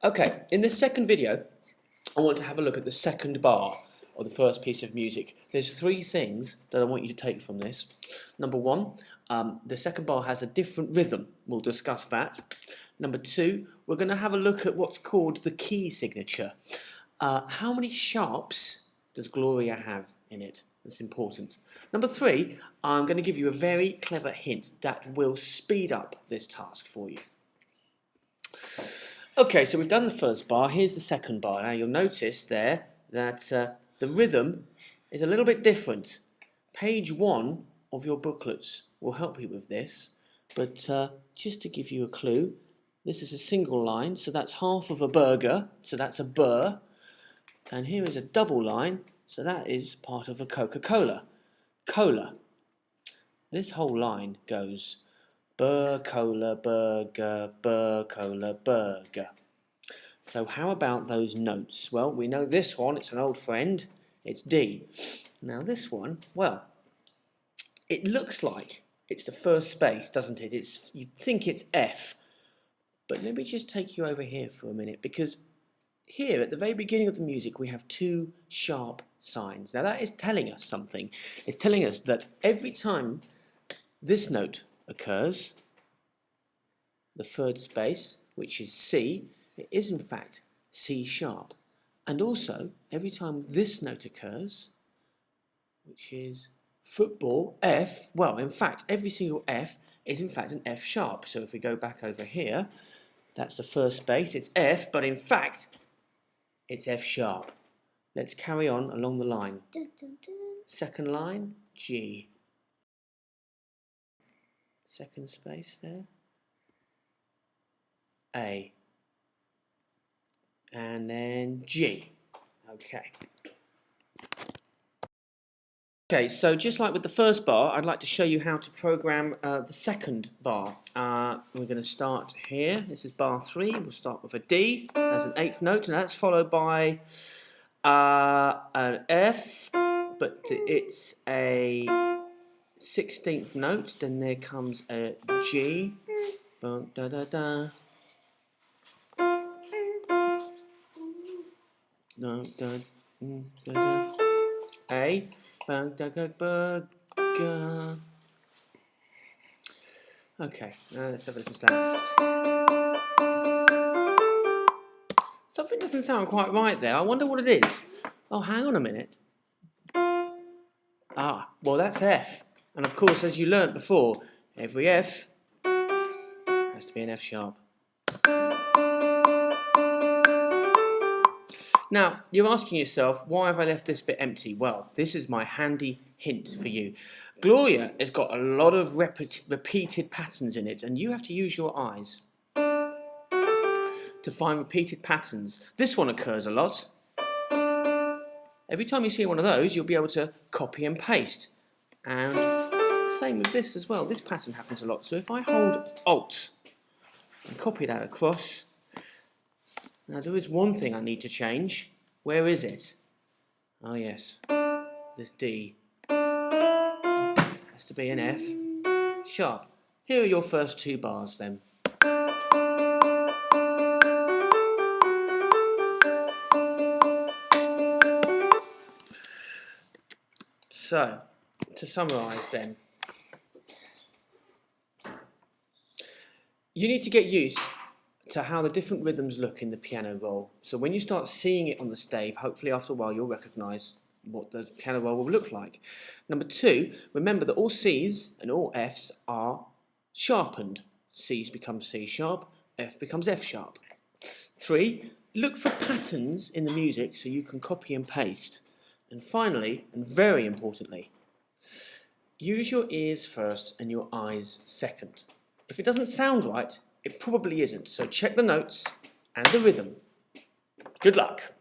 Okay, in this second video, I want to have a look at the second bar of the first piece of music. There's three things that I want you to take from this. Number one, the second bar has a different rhythm. We'll discuss that. Number two, we're going to have a look at what's called the key signature. How many sharps does Gloria have in it? That's important. Number three, I'm going to give you a very clever hint that will speed up this task for you. Okay, so we've done the first bar. Here's the second bar. Now you'll notice there that the rhythm is a little bit different. Page 1 of your booklets will help you with this, but just to give you a clue, this is a single line, so that's half of a burger, so that's a burr, and here is a double line, so that is part of a Coca-Cola. Cola. This whole line goes burr, cola, burger, burr, cola, burger. So how about those notes? Well, we know this one, it's an old friend, it's D. Now this one, well, it looks like it's the first space, doesn't it? You'd think it's F. But let me just take you over here for a minute, because here at the very beginning of the music we have two sharp signs. Now that is telling us something. It's telling us that every time this note occurs, the third space, which is C, it is in fact C sharp. And also, every time this note occurs, which is football, F, well, in fact, every single F is in fact an F sharp. So if we go back over here, that's the first space, it's F, but in fact, it's F sharp. Let's carry on along the line. Second line, G. Second space there, A. And then G. Okay. Okay, so just like with the first bar, I'd like to show you how to program the second bar. We're going to start here. This is bar 3. We'll start with a D as an 8th note, and that's followed by an F, but it's a 16th note. Then there comes a G. Da, da, da. No, da, da, da. A. Burger. Okay, now let's have a listen to that. Something doesn't sound quite right there. I wonder what it is. Oh, hang on a minute. Ah, well that's F. And of course, as you learnt before, every F has to be an F sharp. Now, you're asking yourself, why have I left this bit empty? Well, this is my handy hint for you. Gloria has got a lot of repeated patterns in it, and you have to use your eyes to find repeated patterns. This one occurs a lot. Every time you see one of those, you'll be able to copy and paste. And same with this as well. This pattern happens a lot. So if I hold Alt and copy that across, now there is one thing I need to change. Where is it? Oh yes, this D has to be an F sharp. Here are your first two bars then. So, to summarise then, you need to get used to how the different rhythms look in the piano roll. So when you start seeing it on the stave, hopefully after a while you'll recognise what the piano roll will look like. Number two, remember that all C's and all F's are sharpened. C's become C sharp, F becomes F sharp. 3, look for patterns in the music so you can copy and paste. And finally, and very importantly, use your ears first and your eyes second. If it doesn't sound right, it probably isn't, so check the notes and the rhythm. Good luck.